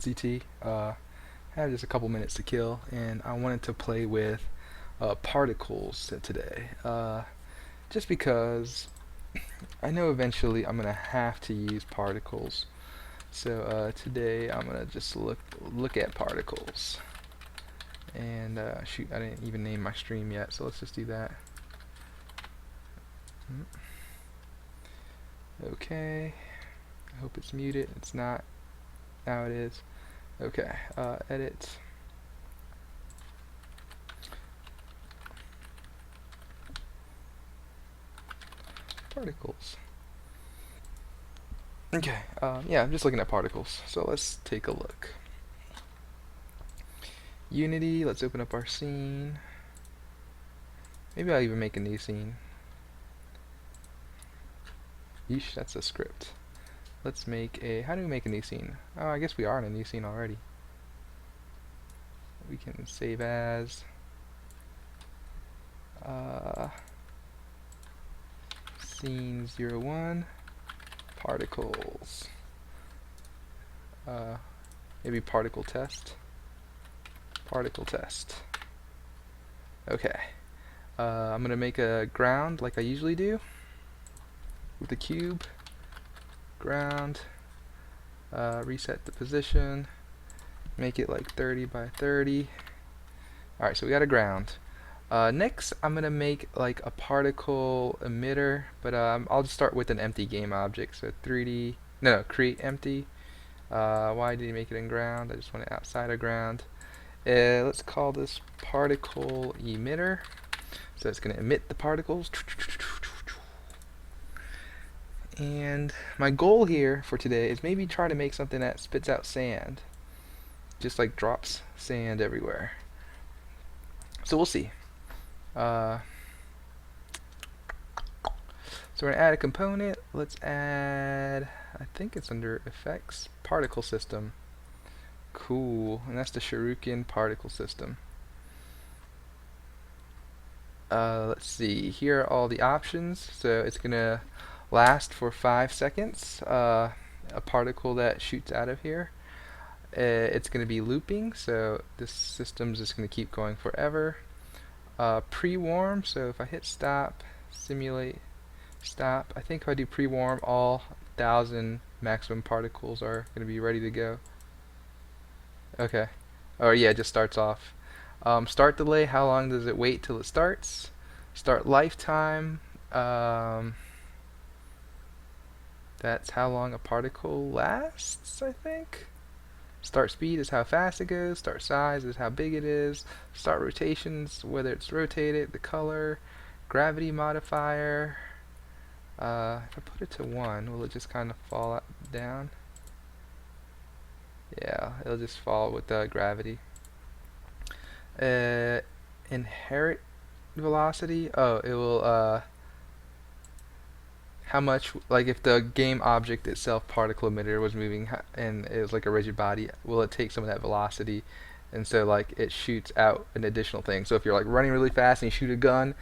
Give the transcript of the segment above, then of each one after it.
CT. I have just a couple minutes to kill, and I wanted to play with particles today. Just because I know eventually I'm gonna have to use particles. So today I'm gonna just look at particles. And shoot, I didn't even name my stream yet, so let's just do that. Okay. I hope it's muted. It's not. Now it is. Okay. Edit. Particles. Okay, yeah, I'm just looking at particles, so let's take a look. Unity, let's open up our scene. Maybe I'll even make a new scene. Yeesh, that's a script. Let's make a, how do we make a new scene? Oh, I guess we are in a new scene already. We can save as, scene 01, particles. Maybe particle test. Particle test. Okay. I'm gonna make a ground like I usually do with the cube. Ground. Reset the position. Make it like 30 by 30. Alright, so we got a ground. Next, I'm gonna make like a particle emitter, but I'll just start with an empty game object. So 3D, no, create empty. Why did he make it in ground? I just want it outside of ground. Let's call this particle emitter. So it's going to emit the particles. And my goal here for today is maybe try to make something that spits out sand. Just like drops sand everywhere. So we'll see. So we're going to add a component. Let's add, I think it's under effects, particle system. Cool. And that's the Shuriken particle system. Let's see, here are all the options. So it's gonna last for 5 seconds, a particle that shoots out of here. It's gonna be looping, so this system's just gonna keep going forever. Pre-warm, so if I hit stop, simulate, stop, I think if I do pre-warm, all 1,000 maximum particles are gonna be ready to go. Okay. Oh yeah, it just starts off. Start delay, how long does it wait till it starts? Start lifetime, that's how long a particle lasts, I think. Start speed is how fast it goes. Start size is how big it is. Start rotations, whether it's rotated, the color, gravity modifier. If I put it to 1, will it just kind of fall down? Yeah, it'll just fall with gravity. Inherit velocity. Oh, it will how much, like if the game object itself, particle emitter, was moving and it was like a rigid body, will it take some of that velocity, and so like it shoots out an additional thing. So if you're like running really fast and you shoot a gun,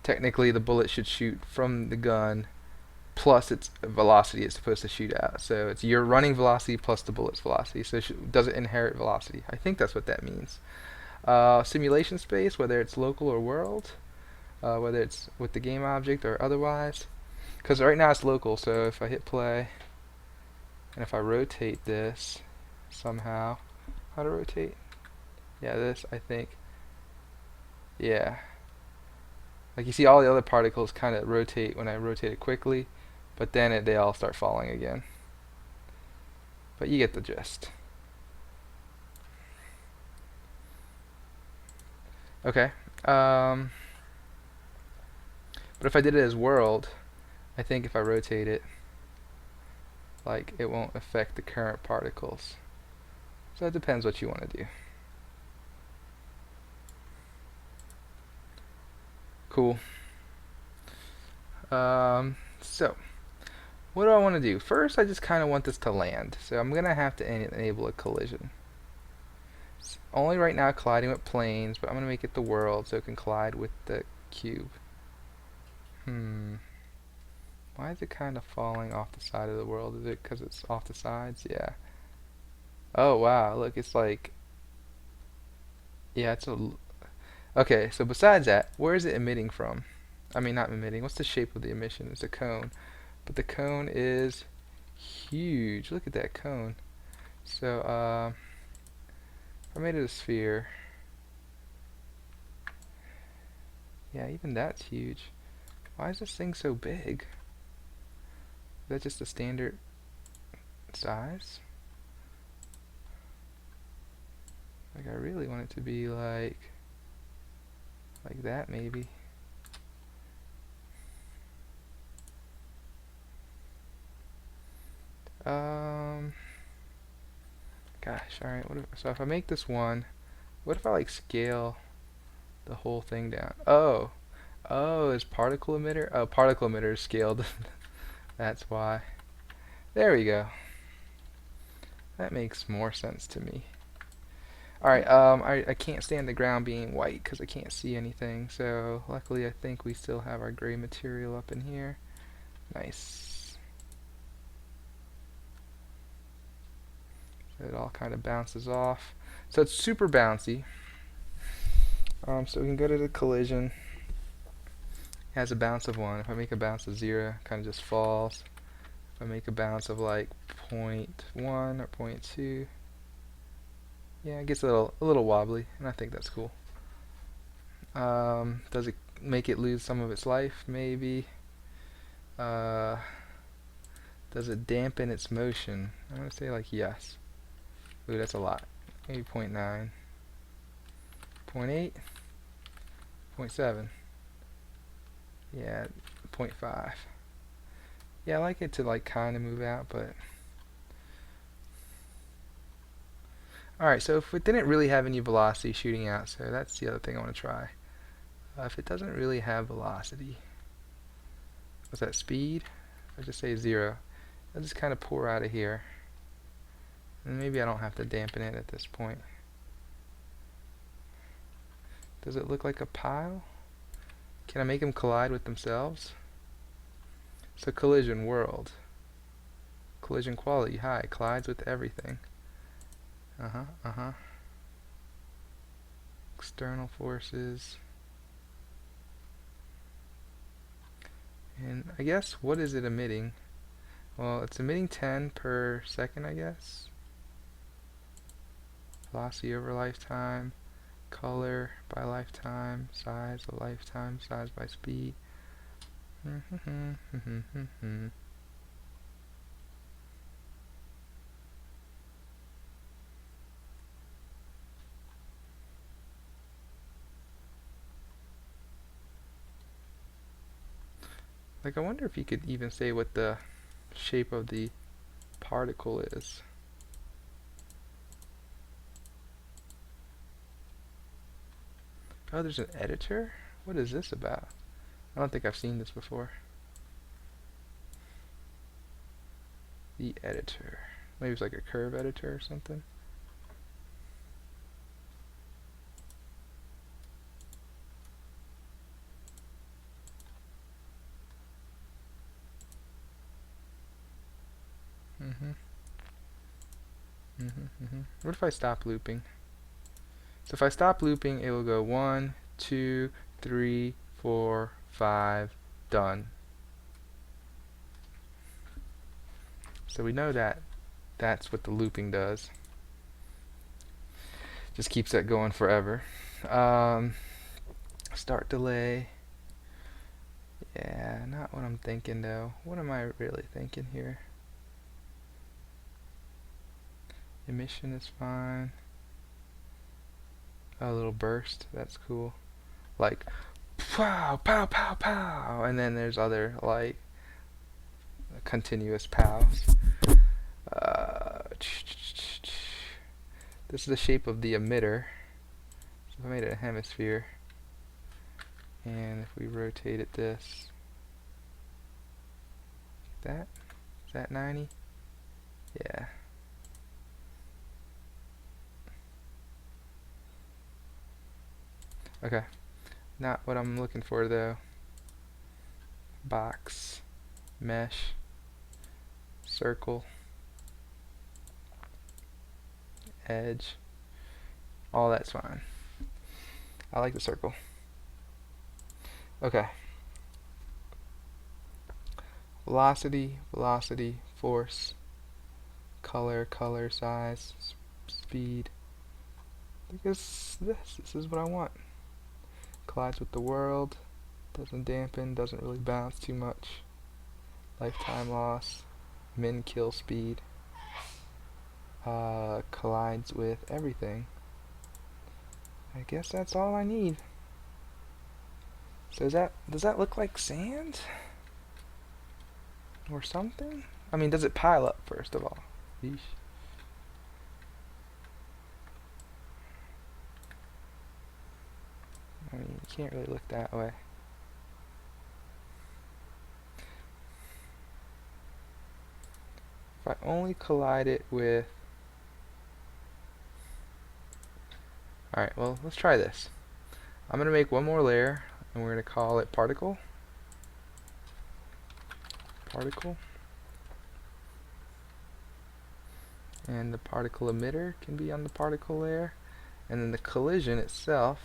technically the bullet should shoot from the gun plus its velocity it's supposed to shoot out. So it's your running velocity plus the bullet's velocity. So does it inherit velocity? I think that's what that means. Simulation space, whether it's local or world, whether it's with the game object or otherwise. Because right now it's local, so if I hit play, and if I rotate this somehow, how to rotate? Yeah, this, I think. Yeah. Like you see all the other particles kind of rotate when I rotate it quickly, but then they all start falling again. But you get the gist. Okay. But if I did it as world, I think if I rotate it, like it won't affect the current particles. So it depends what you want to do. Cool. So what do I want to do? First, I just kind of want this to land. So I'm going to have to enable a collision. It's only right now colliding with planes, but I'm going to make it the world so it can collide with the cube. Why is it kind of falling off the side of the world? Is it because it's off the sides? Yeah. Oh wow, look, it's like, yeah, okay, so besides that, where is it emitting from? I mean, not emitting, what's the shape of the emission? It's a cone. But the cone is huge. Look at that cone. So, if I made it a sphere, yeah, even that's huge. Why is this thing so big? Is that just a standard size? Like, I really want it to be like that maybe. Um, Gosh, alright, so if I make this one, what if I like scale the whole thing down? Oh, is particle emitter? Oh, particle emitter is scaled. That's why. There we go. That makes more sense to me. Alright, I can't stand the ground being white because I can't see anything, so luckily I think we still have our gray material up in here. Nice. So it all kind of bounces off. So it's super bouncy. So we can go to the collision. It has a bounce of 1. If I make a bounce of 0, it kind of just falls. If I make a bounce of like 0.1 or 0.2, yeah, it gets a little wobbly, and I think that's cool. Does it make it lose some of its life? Maybe. Does it dampen its motion? I'm going to say like yes. Ooh, that's a lot. Maybe 0.9. 0.8. 0.7. Yeah, 0.5. Yeah, I like it to like kind of move out, but alright, so if it didn't really have any velocity shooting out, so that's the other thing I want to try. If it doesn't really have velocity, what's that, speed? I'll just say 0. I'll just kind of pour out of here. And maybe I don't have to dampen it at this point. Does it look like a pile? Can I make them collide with themselves? So collision world. Collision quality high. Collides with everything. External forces. And I guess, what is it emitting? Well, it's emitting 10 per second, I guess. Velocity over lifetime. Color by lifetime. Size of lifetime. Size by speed. Like, I wonder if you could even say what the shape of the particle is. Oh, there's an editor? What is this about? I don't think I've seen this before. The editor. Maybe it's like a curve editor or something. What if I stop looping? So if I stop looping, it will go 1, 2, 3, 4, 5, done. So we know that that's what the looping does. Just keeps that going forever. Start delay. Yeah, not what I'm thinking though. What am I really thinking here? Emission is fine. A little burst, that's cool. Like, pow, pow, pow, pow, and then there's other like continuous pows. This is the shape of the emitter. So if I made it a hemisphere, and if we rotate it this, is that 90? Yeah. Okay. Not what I'm looking for though. Box, mesh, circle. edge, all that's fine. I like the circle. Okay. Velocity, velocity, force, color, color, size, speed. I guess this is what I want. Collides with the world, doesn't dampen, doesn't really bounce too much. Lifetime loss, min kill speed, collides with everything. I guess that's all I need. So does that look like sand? Or something? I mean, does it pile up first of all? Yeesh. I mean, you can't really look that way. If I only collide it with... Alright, well, let's try this. I'm going to make one more layer, and we're going to call it particle. Particle. And the particle emitter can be on the particle layer. And then the collision itself...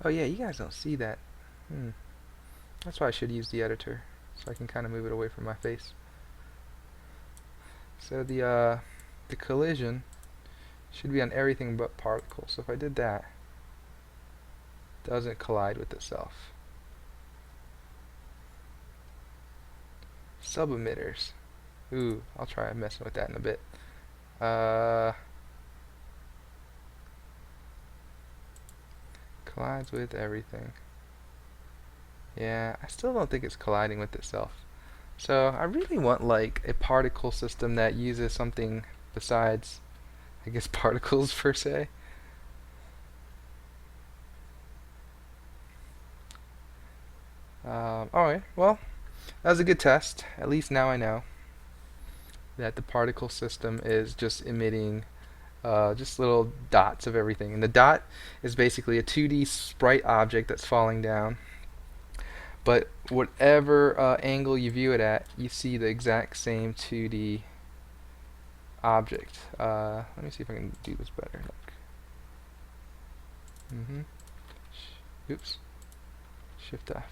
Oh yeah, you guys don't see that. That's why I should use the editor, so I can kind of move it away from my face. So the collision should be on everything but particles. So if I did that, it doesn't collide with itself. Sub-emitters. Ooh, I'll try messing with that in a bit. Collides with everything. Yeah, I still don't think it's colliding with itself. So I really want like a particle system that uses something besides, I guess, particles per se. Alright, well, that was a good test. At least now I know that the particle system is just emitting just little dots of everything. And the dot is basically a 2D sprite object that's falling down. But whatever angle you view it at, you see the exact same 2D object. Let me see if I can do this better. Oops. Shift F.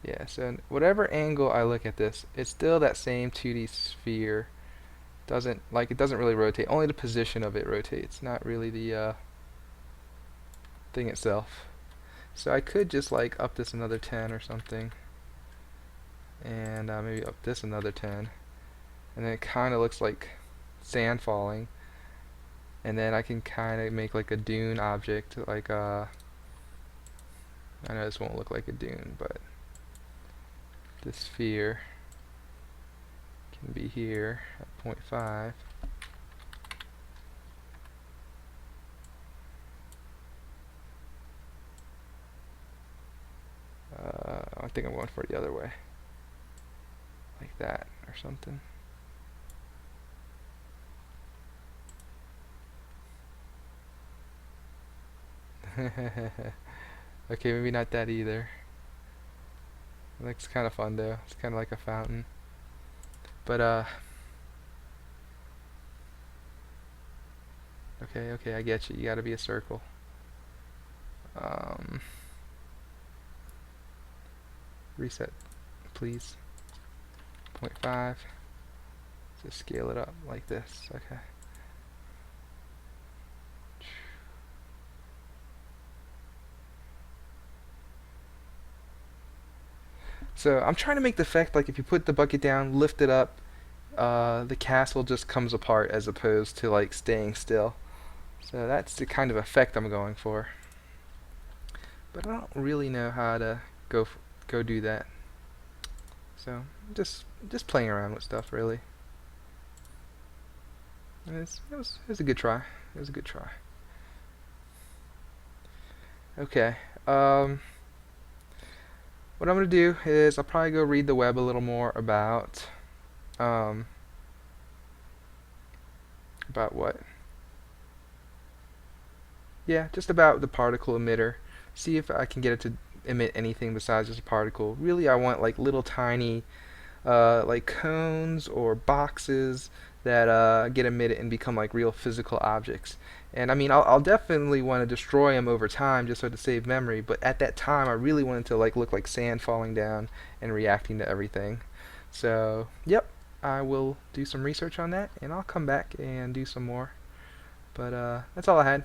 Yeah, so whatever angle I look at this, it's still that same 2D sphere. It doesn't really rotate. Only the position of it rotates, not really the thing itself. So I could just like up this another 10 or something, and maybe up this another 10, and then it kind of looks like sand falling. And then I can kind of make like a dune object, like I know this won't look like a dune, but this sphere can be here at 0.5. I think I'm going for it the other way, like that or something. Okay, maybe not that either. It looks kind of fun though. It's kind of like a fountain. But okay, I get you. You gotta be a circle. Reset, please. 0.5. Just scale it up like this. Okay. So I'm trying to make the effect like if you put the bucket down, lift it up, the castle just comes apart as opposed to like staying still. So that's the kind of effect I'm going for. But I don't really know how to go do that. So just playing around with stuff really. And it was a good try. It was a good try. Okay. What I'm going to do is I'll probably go read the web a little more about what? Yeah, just about the particle emitter. See if I can get it to emit anything besides just a particle. Really, I want like little tiny like cones or boxes that get emitted and become like real physical objects. And I mean, I'll definitely want to destroy them over time just so to save memory. But at that time, I really wanted to like look like sand falling down and reacting to everything. So, yep, I will do some research on that, and I'll come back and do some more. But that's all I had.